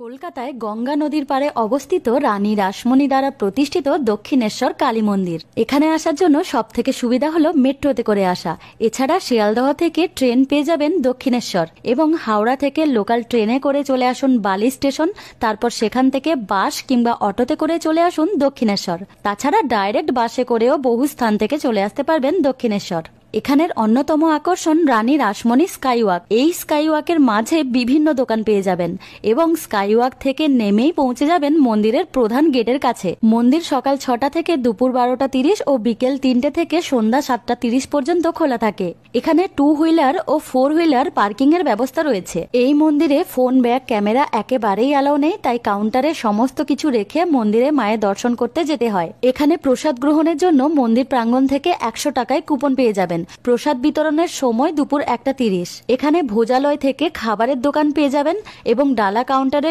কলকাতায় গঙ্গা নদীর পাড়ে অবস্থিত রানী রাসমণি দ্বারা প্রতিষ্ঠিত দক্ষিণেশ্বর কালী মন্দির। এখানে আসার জন্য সবথেকে সুবিধা হলো মেট্রোতে করে আসা। এছাড়া শিয়ালদহ থেকে ট্রেন পেয়ে যাবেন দক্ষিণেশ্বর, এবং হাওড়া থেকে লোকাল ট্রেনে করে চলে আসুন বালি স্টেশন। তারপর সেখান থেকে বাস কিংবা অটোতে করে চলে আসুন দক্ষিণেশ্বর। তাছাড়া ডাইরেক্ট বাসে করেও বহু স্থান থেকে চলে আসতে পারবেন দক্ষিণেশ্বর। এখানের অন্যতম আকর্ষণ রানী রাসমণি স্কাইওয়াক। এই স্কাইওয়াকের মাঝে বিভিন্ন দোকান পেয়ে যাবেন এবং স্কাইওয়াক থেকে নেমেই পৌঁছে যাবেন মন্দিরের প্রধান গেটের কাছে। মন্দির সকাল 6টা থেকে দুপুর 12টা 30 ও বিকেল 3টে থেকে সন্ধ্যা 7টা 30 পর্যন্ত খোলা থাকে। এখানে 2 হুইলার ও 4 হুইলার পার্কিং এর ব্যবস্থা রয়েছে। এই মন্দিরে ফোন, ব্যাগ, ক্যামেরা একেবারেই অ্যালাউ নেই, তাই কাউন্টারে সমস্ত কিছু রেখে মন্দিরে মায়ের দর্শন করতে যেতে হয়। এখানে প্রসাদ গ্রহণের জন্য মন্দির প্রাঙ্গণ থেকে 100 টাকায় কুপন পেয়ে যাবেন। প্রসাদ বিতরণের সময় দুপুর 1টা 30। এখানে ভোজালয় থেকে খাবারের দোকান পেয়ে যাবেন এবং ডালা কাউন্টারে